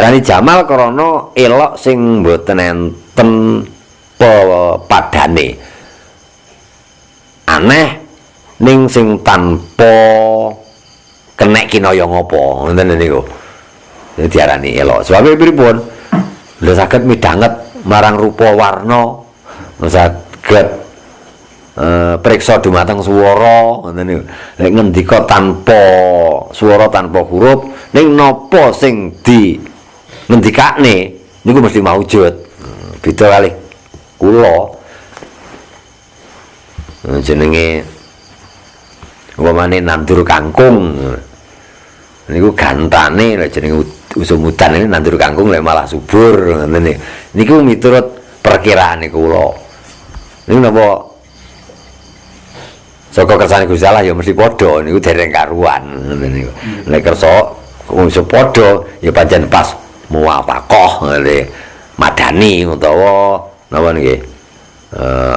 Diarani jamal krana elok sing mboten enten padane. Aneh ning sing tanpa kenek kinaya ngapa ngoten niku. Dadi diarani elok. Sebab pripun? Lha saged midhanget marang rupa warna, saged priksa dumateng swara ngoten niku. Nek ngendika tanpa swara tanpa huruf ning napa sing di ngendikane niku mesti maujud. Beda kalih kula. Jenenge umpamane nandur kangkung. Niku gantane lho jenenge usum udan ini nandur kangkung lek malah subur ngoten niku miturut perkiraan kula. Niku napa saka kersane Gusti Allah ya mesti padha niku dereng karuan ngoten niku. Nek kersa wong iso padha ya pancen pas muwafaqah ngene madani utawa napa niki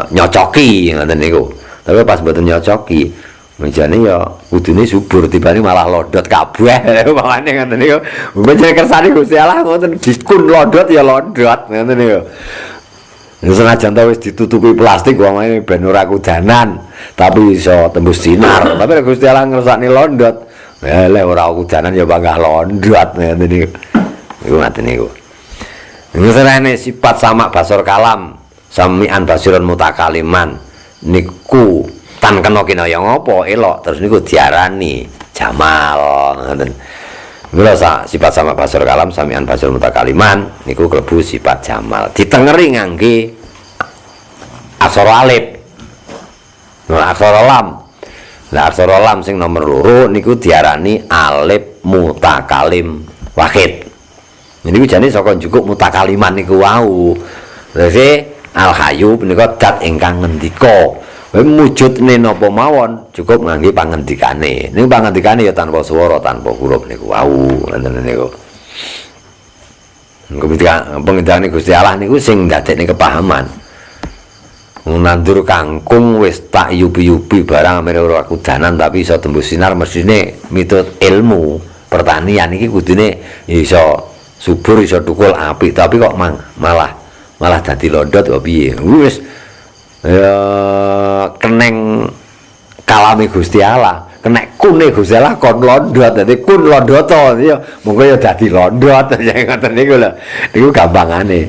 nyocoki ngoten niku. Tapi pas mboten nyocoki menjane ya kudune subur tibane malah lodot kabeh makane ngoten niku. Menjane kersane Gusti Allah ngoten dikun lodot ya lodot ngoten niku. Senajan ta wis ditutupi plastik wamane ben ora kudanan tapi iso tembus sinar. Tapi Gusti Allah ngersakne londot. Lek ora kudanan ya bangga londot ngoten niku. Iku ngoten niku. Ngerane sifat sama basor kalam samian basiron mutakaliman niku tan kena kinaya ngapa elok terus niku diarani jamal ngoten. Mula sifat sama basor kalam samian basor mutakaliman niku klebu sifat jamal. Ditengeri ngangge aksara alif. Nah, aksara lam. Lah aksara lam sing nomor loro niku diarani alif mutakalim wahid. Niku jane saka njukuk mutakaliman niku wau. Terus al hayyu menika dat ingkang ngendika. Wujudne napa mawon cukup ngangge pangendikane. Niku pangendikane ya tanpa swara, tanpa huruf niku wau, ngoten niku. Kemudian pengendikane Gusti Allah niku sing ndadekne kepahaman. Nandur kangkung wis tak yupi-yupi barang amene ora kudanan tapi iso tembus sinar mestine miturut ilmu pertanian iki kudune iso subur iso tukul apik tapi kok malah dadi londot kok piye. Wis ya keneng kalame Gusti Allah, kenek kune Gusti Allah kon londot, dadi kun londoto ya monggo ya dadi londot ngoten niku lho. Niku gampangane.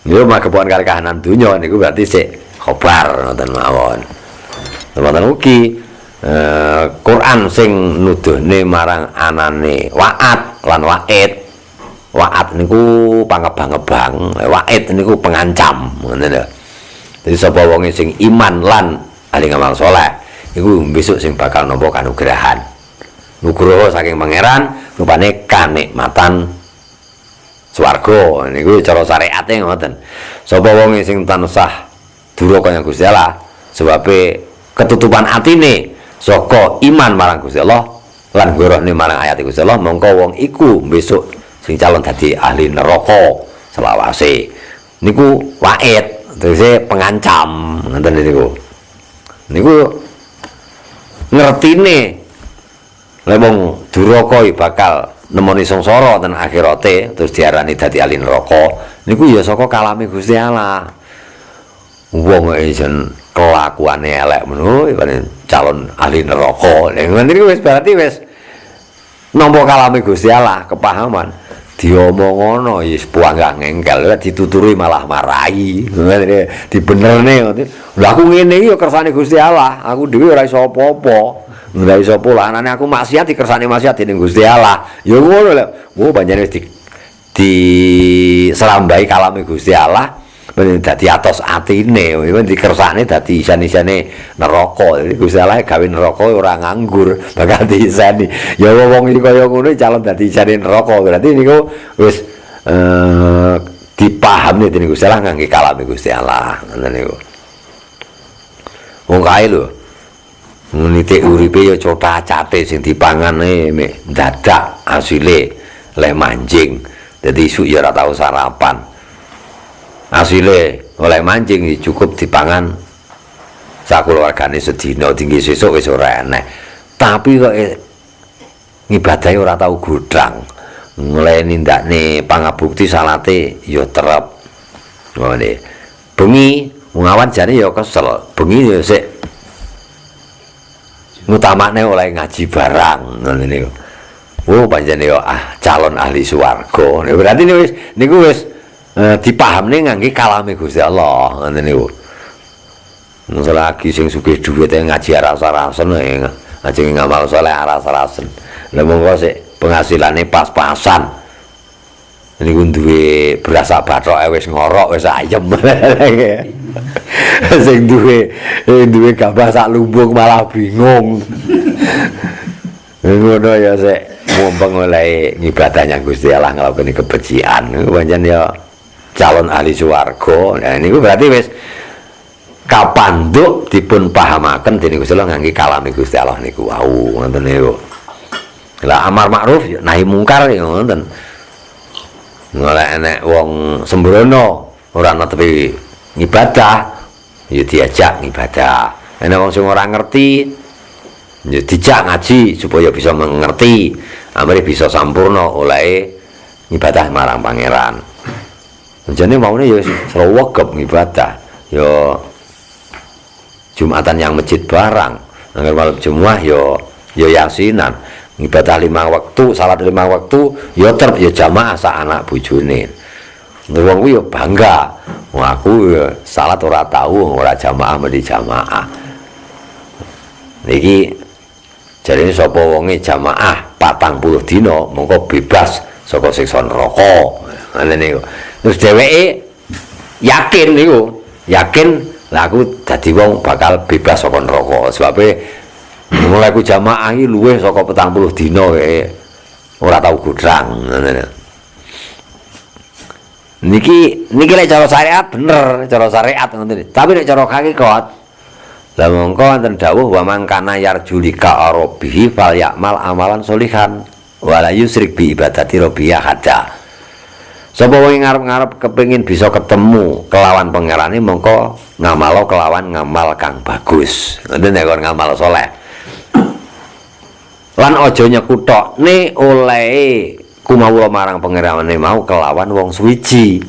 Niku makepon kali kahanan donya niku berarti sik khobar ngoten mawon. Teman-teman ugi Quran sing nuduhne marang anane wa'at lan wa'id. Wa'at niku pangebang-ebang, wa'id niku pengancam ngoten lho. Jadi sapa wonge sing iman lan ahli ngamal saleh iku besok sing bakal nampa kanugrahan. Nugroho saking pangeran rupane kanikmatan swarga. Niku cara syariate ngoten. Sapa wonge sing tansah duraka kaya Gusti Allah sebabe ketutupan atine saka iman marang Gusti Allah lan gorohne marang ayat Gusti Allah mongko wong iku besok sing calon dadi ahli neraka selawase. Niku wa'id tegese pengancam ngoten niku. Niku ngertine lek wong duraka bakal nemoni sengsara ten akhirate terus diarani dadi ahli neraka niku ya saka kalame Gusti Allah. Wong isen kelakuane elek ngono calon ahli neraka. Ngoten niku wis berarti wis nampa kalame Gusti Allah kepahaman. Diomong ngono ya puanggah ngengkel dituturi malah marahi dibenerne lha aku ngene iki ya kersane Gusti Allah aku dhewe ora iso apa-apa ora iso polanane aku maksiat dikersane maksiat dening Gusti Allah ya ngono lho panjenengan wis di serambai kalame Gusti Allah dadi atos atine dikersane dadi isan-isane neraka. Jadi Gusti Allah gawe neraka ora nganggur bakal diisani. Ya wong iki kaya ngono calon dadi isane neraka. Berarti niku wis dipahami dening Gusti Allah ngangge kalame Gusti Allah. Ngoten niku. Wong kae lho. Niti uripe ya cotha-cate sing dipangane mek dadak asile leh manjing. Dadi isuk ya ora tau sarapan. Asile oleh mancing cukup dipangan sakeluargane sedina tinggi sesuk wis ora enek. Tapi kok ngibadahe ora tau godhang. mulai nindakne pangabukti salate ya terep. Ngene. Bengi ngawan jane ya kesel. Bengi ya sik ngutamakne oleh ngaji barang ngene niku. Oh panjenengan ya calon ahli swarga. Berarti niku wis dipahamne ngangge kalame Gusti Allah ngene niku. Selagi sing sugih dhuwit ngaji aras-arasen ngaji ngamal saleh aras-arasen. Lah monggo sik penghasilane pas-pasan. Niku duwe berasa bathoke wis ngorok wis ayem. Sing duwe gabah sak lumbung malah bingung. Ngono ya sik mumpung oleh ngibadah nyang Gusti Allah nglakoni kebejian. Pancen ya calon ahli swarga. Nah niku berarti wis kapanduk dipun pahamaken dening Gusti Allah ngangge kalame Gusti Allah niku wau ngoten niku. Lah amar makruf ya nahi mungkar ya ngoten. Ora enek wong sembrono ora netepi ngibadah ya diajak ngibadah. Enek wong sing ora ngerti ya dijak ngaji supaya bisa mengerti, amare bisa sampurna oleh ngibadah marang pangeran. Jane maune ya srewegep ngibadah. Ya Jumatan yang masjid barang. Angger malam Jumat ya yasinan. Ibadah 5 waktu, salat 5 waktu, ya terp ya jamaah sak anak bojone. Wong kuwi ya bangga. Wong aku ya salat ora tau, ora jamaah mesti jamaah. Niki jarine sapa wonge jamaah 40 dina mongko bebas saka siksa neraka. Ngene niku. Terus dheweke yakin niku, yakin lah aku dadi wong bakal bebas saka neraka. Sebabe mulai ku jamaah iki luwih saka 40 dina ora tau gudrang ngono. Niki lek cara syariat bener, cara syariat ngoten. Tapi nek cara hakikat la mongko wonten dawuh wa mangkana yarjulika rabbihi fal ya'mal amalan sholihan wa la yusyrik bi ibadati rabbihi ahada. Sapa wong ngarep-ngarep kepengin bisa ketemu kelawan pangerane mongko ngamalo kelawan ngamal kang bagus. Ngoten nek ngamal saleh. Lan aja nyekutokne oleh kumawula marang pangeranane mau kelawan wong suwiji.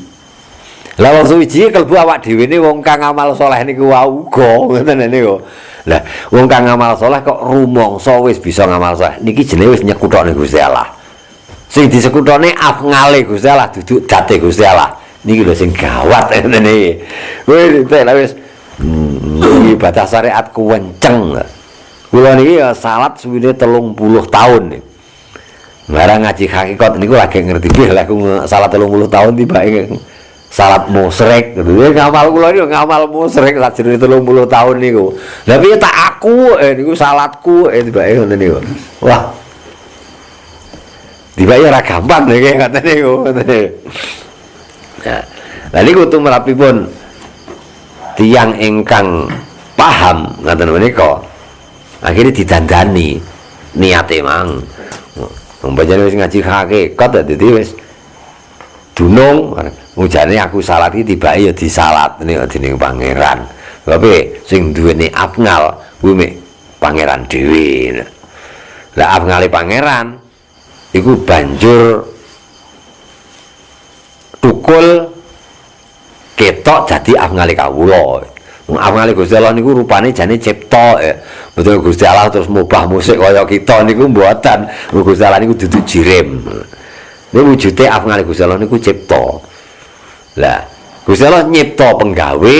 Lah wong suwiji kalbu awak dhewe ne wong kang amal saleh niku wau uga ngoten niku. Lah wong kang amal saleh kok rumangsa wis bisa ngamal saleh niki jenenge wis nyekutokne Gusti Allah. Sing disekutone afngale Gusti Allah duduk date Gusti Allah. Niki lho sing gawat ngene iki. Wis wis ibadah syariat kuwenceng. Kula niki ya salat suwine 30 tahun nih. Barang ngaji hakikat niku lagi ngerti piye lah aku salat 30 tahun tibake salat musyrik gitu. Ngamal kula niku ngamal musyrik sajroning 30 tahun niku. Lah piye tak aku niku salatku tibake ngoten niku. Wah. Tibake ora gampang niki ngoten niku. Nah, lha niku tumrapipun tiyang ingkang paham ngoten menika akhirnya didandani niate mang umpamane wis ngaji hakikat dadi wis dunung ngujane aku salat iki tibake ya disalat dening pangeran tapi sing duweni afngal kuwi mek pangeran dhewe lah afngale pangeran iku banjur tukul ketok dadi afngale kawula. Afngale Gusti Allah niku rupane jane cipta betul Gusti Allah terus mubah musik kaya kita niku mboten. Gusti Allah niku duduk jirim. Niku wujude afngale Gusti Allah niku cipta. Lah Gusti Allah nyipta penggawe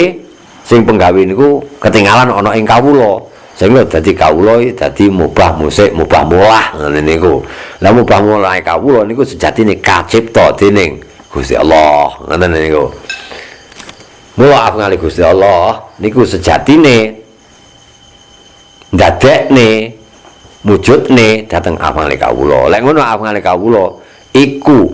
sing penggawe niku ketinggalan ana ing kawula. Sehingga dadi kawula dadi mubah musik, mubah mulah ngene niku. Lah mubah mulah kawula niku sejatine kacipta dening Gusti Allah ngoten niku. Mula afngale Gusti Allah niku sejatine ndadekne wujudne dhateng afngale kawula. Lek ngono afngale kawula iku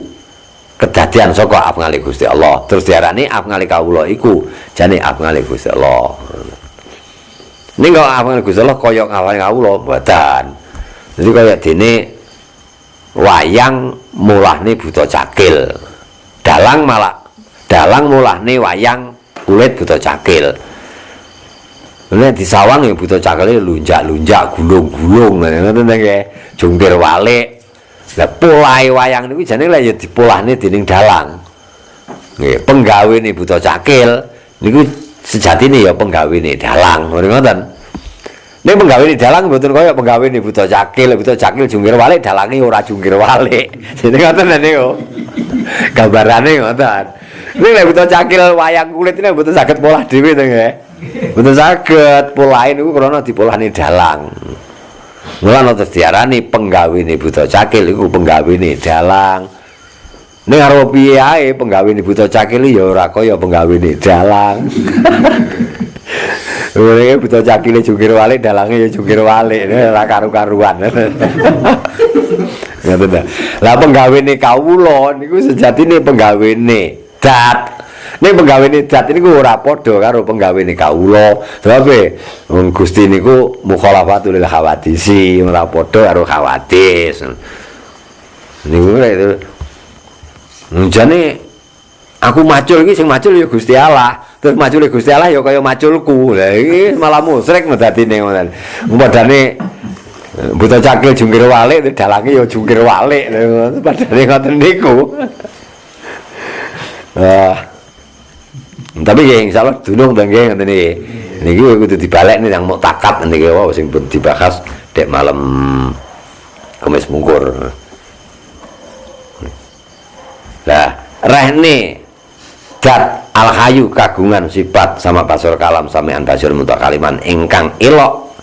kedadian saka afngale Gusti Allah. Terus diarani afngale kawula iku jane afngale Gusti Allah. Ning kok afngale Gusti Allah kaya afngale kawula mboten. Jadi kaya dene wayang mulahne buta cakil. Dalang mulahne wayang kulit buta cakil. Nek disawang ya buta cakile lunjak-lunjak, gulung-gulung ngoten nggih. Jungkir walik Lah polahe wayang niku jane lek ya dipolahne dening dalang. Nggih, penggawene Buta Cakil niku sejatine ya penggawene dalang, ngoten. Nek penggawene dalang mboten kaya penggawene Buta Cakil jungkir walik dalange ora jungkir walik. Jadi ngoten niku. Gambarane ngoten. Nek lek Buta Cakil wayang kulit ini mboten saged polah dhewe to nggih. Mboten saged, polahe niku krana dipolahne dalang. Mula terus diarani penggawene Buta Cakil iku penggawene dalang. Ning arep piye ae penggawene Buta Cakil ya ora kaya penggawene dalang. Ora Buta Cakile jungkir walik dalange ya jungkir walik, ora karu-karuan. Ngoten ta. Lah penggawene kawula niku sejatine penggawene dat. Nek penggawene dat niku ora padha karo penggawene kawula. Sebabe wong Gusti niku mukhalafatul khawadisi, ora padha karo khawadis. Niku itu. Jane aku macul iki sing macul ya Gusti Allah. Terus macule Gusti Allah ya kaya maculku. Lah iki malah musyrik medadine ngoten. Umpamane Buta Cakil jungkir walik dalange ya jungkir walik. Padane ngoten niku. Tapi ya insyaallah dunung to nggih ngoten iki. Niki kudu dibalekne nang muktakat niki wae sing dibahas dek malam Kamis Mungkur. Lah, rehne dat al-hayu kagungan sifat sama basur kalam samean basur mutakaliman ingkang elok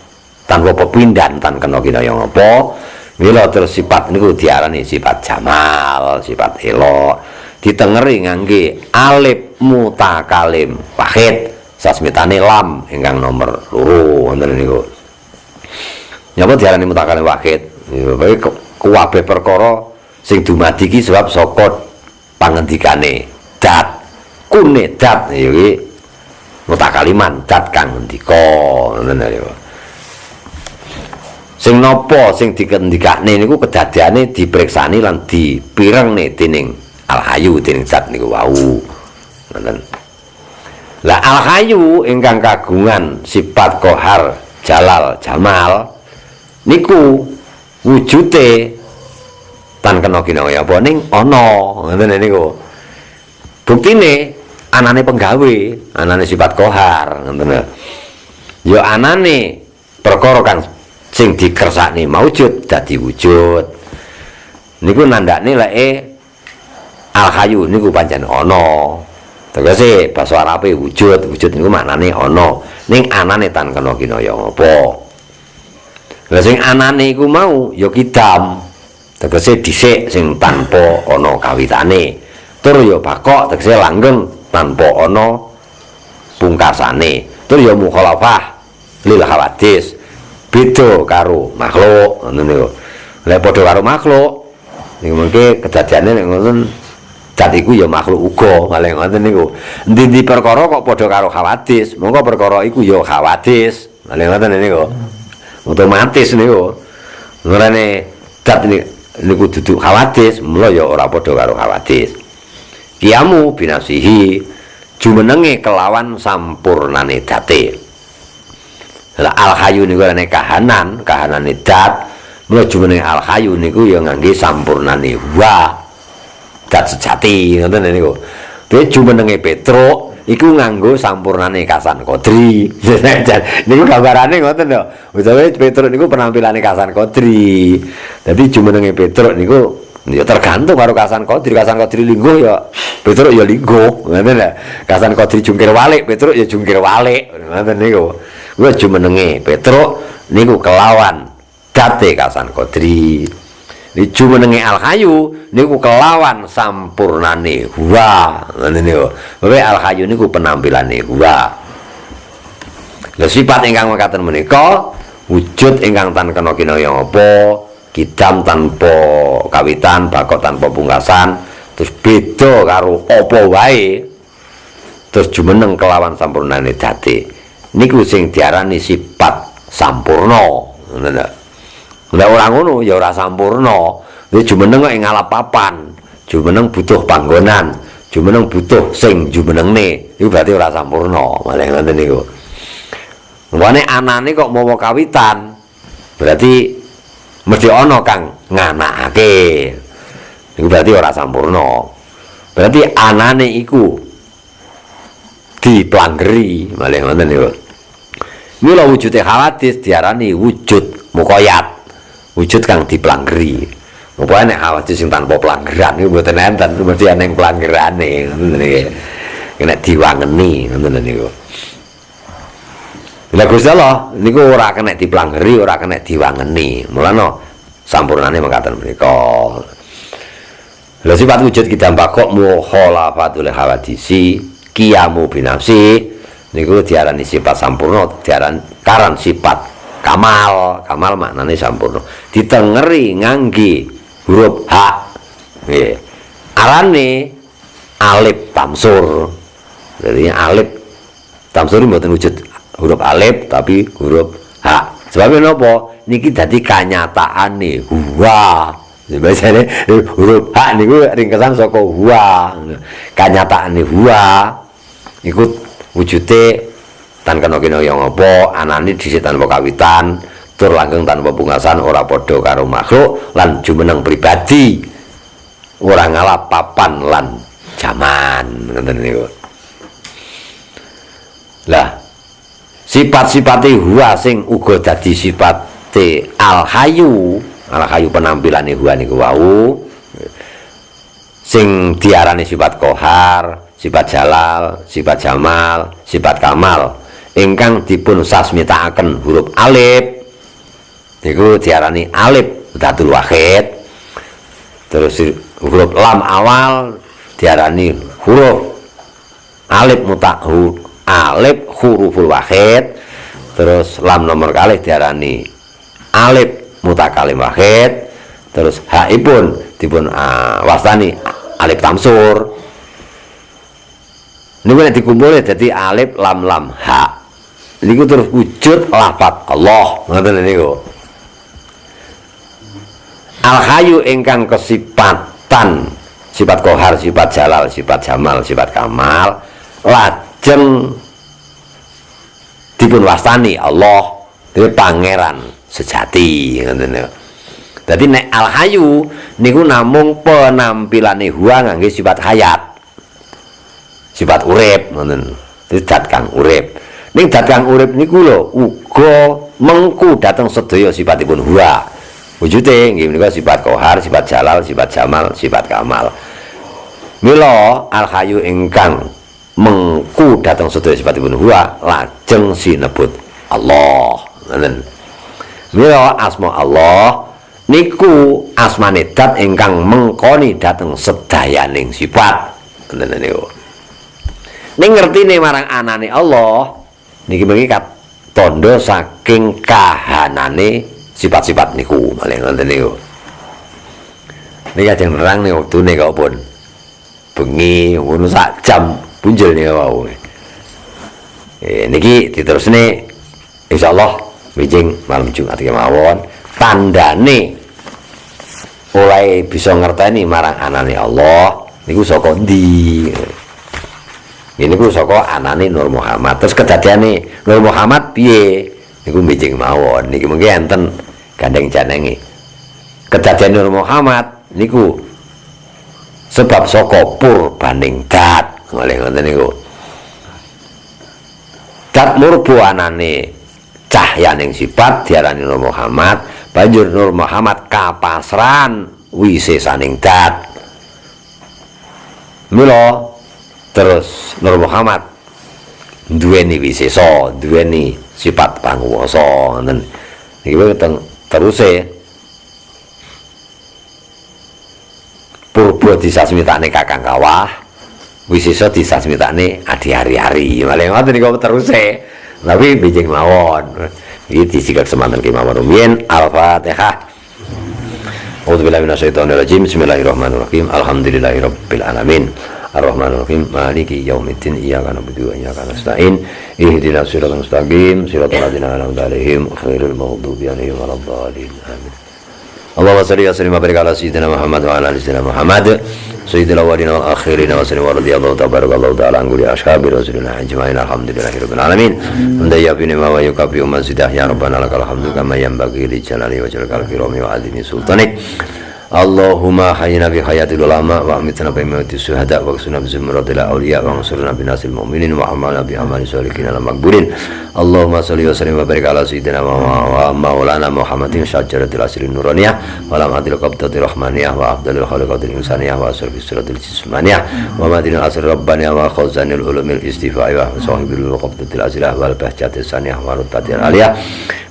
tanpa pepindan tan kena kinaya ngapa. Mila terus sifat niku diarani sifat jamal, sifat elok. Ditengeri ngangge alif mutakalim wahid sasmitane lam ingkang nomor 2 wonten niku. Nyapa diarani mutakalim wahid? Bae kuwabe perkara sing dumadi iki sebab saka pangendikane dat kune dat iki mutakaliman dat kang ngendika ngoten niku. Sing napa sing dikendikane niku kedadeane dipriksani lan dipirengne dening al-hayu dening zat niku wau. Ngoten. Lah al-hayu ingkang kagungan sifat qahar, jalal, jamal niku wujude tan kena kinaya apa ning ana ngoten niku. Buktine anane penggawe, anane sifat qahar ngoten. Ya anane perkara kang sing dikersakne maujud dadi wujud. Niku nandakne leke al-hayu niku pancen ana. Tegese basa Arabe wujud niku maknane ana. Ning anane tan kena kinaya apa. Lah sing anane iku mau ya kidam. Tegese dhisik sing tanpa ana kawitane. Tur ya bakok tegese langgeng tanpa ana pungkasane. Tur ya mukhalafah lil hawadis. Beda karo makhluk ngoten niku. Lah padha karo makhluk niku mengke kedadiane nek ngoten zat iku ya makhluk uga malih ngoten niku. Endi-endi perkara kok padha karo hawadis, monggo perkara iku ya hawadis. Malih ngoten niku. Otomatis niku. Ngrene zat niku dudu hawadis, mula ya ora padha karo hawadis. Kiamu binasihi jumenenge kelawan sampurnane date. Lah al-hayu niku rene kahanane dat. Mula jumenenge al-hayu niku ya ngangge sampurnane wa. Dat sejati ngoten niku. Dhewe jumenenge Petruk iku nganggo sampurnane Kasan Kodri. Niku gambarane ngoten lho. Utawa Petruk niku penampilane Kasan Kodri. Dadi jumenenge Petruk niku ya tergantung karo Kasan Kodri. Kasan Kodri lingguh ya Petruk ya lingguh. Ngoten lho. Kasan Kodri jungkir walik, Petruk ya jungkir walik. Ngoten niku. Kuwi jumenenge Petruk niku kelawan date Kasan Kodri. Di jumenenge al-hayu niku kelawan sampurnane wa ngene niku. Wae al-hayu niku penampilane wa. Lah sifat ingkang mekaten menika wujud ingkang tan kena kinaya apa, kidam tanpa kawitan, bakok tanpa pungkasan, terus beda karo apa wae. Terus jumeneng kelawan sampurnane date. Niku sing diarani sifat sampurna. Ngoten lho. Lah ora ngono ya ora sampurna. Dadi jumeneng kok ing ngalap papan, jumeneng butuh panggonan, jumeneng butuh sing jumenengne. Iku berarti ora sampurna. Malih ngoten niku. Mulane anane kok mawa kawitan. Berarti mesti ana kang nganakake. Iku berarti ora sampurna. Berarti anane iku diplanggeri, malih ngoten niku. Mila wujude hawadis diarani wujud muqayyad. Wujud kang diplanggeri. Upaya nek hawadis sing tanpa planggeran niku mboten enten, mesti ana planggerane ngoten niki. Nek diwangeni ngoten niku. Lah Gusti Allah niku ora kena diplanggeri, ora kena diwangeni. Mulane sampurnane mengkaten menika. Lha sifat wujud kita bakok mukhalafatul hawadisi qiyamu binafsi niku diarani sifat sampurna, diarani karan sifat kamal. Kamal maknane sampurna. Ditengeri ngangge huruf H. Nggih. Arane alif tamsur. Jadi alif tamsur mboten wujud huruf alif tapi huruf H. Sebabnya napa? Niki dadi kanyataane huwa. Biasane huruf H niku ringkesan saka huwa. Kanyataane huwa iku wujude tan kena-kena ya ngapa, anane dhisik tanpa kawitan, tur langgeng tanpa pungkasan, ora padha karo makhluk lan jumeneng pribadi. Ora ngalah papan lan jaman, ngoten niku. Lah sifat-sifate huwa sing uga dadi sifate al-hayyu penampilane huwa niku wau sing diarani sifat qahar, sifat jalal, sifat jamal, sifat kamal ingkang dipun sasmitaaken huruf alif niku diarani alif dhatul wahid. Terus huruf lam awal diarani huruf alif mutahu alif huruful wahid. Terus lam nomor kalih diarani alif mutakalim wahid. Terus haipun dipun wastani alif tamsur. Niku nek dikumpulke dadi alif lam lam ha. Niku terus wujud lafaz Allah. Ngoten niku. Al-hayyu ingkang kesifatan sifat qahar, sifat jalal, sifat jamal, sifat kamal lajeng dipun wastani Allah, dhewe pangeran sejati ngoten niku. Dadi nek al-hayyu niku namung penampilane huwa ngangge sifat hayat. Sifat urip ngoten. Dadi zat kang urip. Ning zat kang urip niku lho uga mengku dhateng sedaya sifatipun huwa. Wujude nggih menika sifat qahar, sifat jalal, sifat jamal, sifat kamal. Mila al-hayyu ingkang mengku dhateng sedaya sifatipun huwa lajeng sinebut Allah. Ngoten. Mila asma Allah niku asmane zat ingkang mengkoni dhateng sedayaning sifat. Ngoten niku. Ning ngertine marang anane Allah niki mengki tondo saking kahanane sifat-sifat niku malih ngoten niku. Niki ajeng nerang ning wektune kok pun bengi ngono sak jam punjul niku wau. Niki diterusne insyaallah wijing malam Jumat kemawon tandane oleh bisa ngerteni marang anane Allah niku saka ndi. Ini ku saka anane Nur Muhammad. Terus kedadiane Nur Muhammad piye? Niku wijing mawon. Niki mengki enten gandeng janenge. Kedadian Nur Muhammad niku sebab saka purbaning dat. Oleh ngoten niku. Dat murbu anane cahyaning sifat diarani Nur Muhammad. Banjur Nur Muhammad kapasran wisesaning dat. Mula terus Nur Muhammad duweni wisesa, duweni sifat panguwasa ngoten. Iki teruse purba disasmitane Kakang Kawah, wisesa disasmitane Adi Hari-hari. Malih ngoten niku teruse. Tapi bijing mawon. Iki disikak semanten kemawon rumiyin. Al-Fatihah. A'udzubillahi minasyaitonirrajim. Bismillahirrahmanirrahim. Alhamdulillahirabbil alamin. Ar-Rahmanir-Rahim. Maliki yaumiddin. Iyyaka na'budu wa iyyaka nasta'in. Ihdinas siratal mustaqim. Siratal ladzina an'amta 'alaihim ghairil maghdubi 'alaihim waladdallin. Amin. Allahumma shalli wa sallim wa barik ala sayyidina Muhammad wa ala ali sayyidina Muhammad sayyidil awwalin wal akhirin wa sallim wa radiyallahu tabarakallahu ta'ala an kulli ashabi rasulillah ajma'in alhamdulillahi rabbil alamin hamdan yabi'u wa yukafi ummazidah ya rabbana lakal hamdu kama yanbaghi li jalali wa jalalil kirami wa adimi sultanik. Allahumma hayyina bi hayatil ulama wa amitna bi mautis syuhada wa qsuna bi zumratil awliya wa ansurna bi nasil mu'minin wa amalna bi amali sholihin al maqbulin. Allahumma shalli wa sallim wa barik ala sayyidina wa maulana Muhammadin syajaratil asrin nuraniyah wa lam adil qabdatir rahmaniyah wa afdalil khaliqatil insaniyah wa asrafis siratil jismaniyah wa madinil asr rabbaniyah wa khazanil ulumil istifa'iyah wa sahibil qabdatil asrah wal bahjatis saniyah wa rutbatil aliyah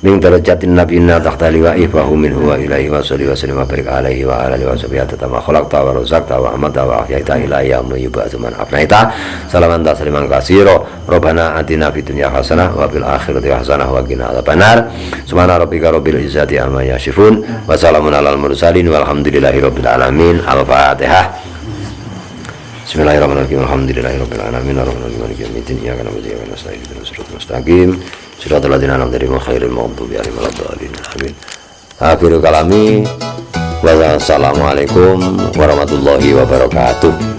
min darajatin nabiyina tahta liwa'i fa hum minhu wa ilaihi wa salli wa sallim wa barik alaihi wa ala alihi wa sahbihi tatama khalaqta wa razaqta wa amata wa ahyaita ila yaumil yub'ats man afnaita salaman tasliman katsira rabbana atina fid dunya hasanah wa fil akhirati hasanah wa qina adzabannar subhana rabbika rabbil izzati amma yasifun wa salamun alal mursalin walhamdulillahi rabbil alamin. Al-Fatihah. Bismillahirrahmanirrahim. Alhamdulillahi rabbil alamin arrahmanirrahim maliki yaumiddin iyyaka na'budu wa iyyaka nasta'in ihdinas siratal mustaqim siratal ladzina an'amta 'alaihim ghairil maghdubi 'alaihim waladdallin. Amin. Akhirul kalami wassalamualaikum warahmatullahi wabarakatuh.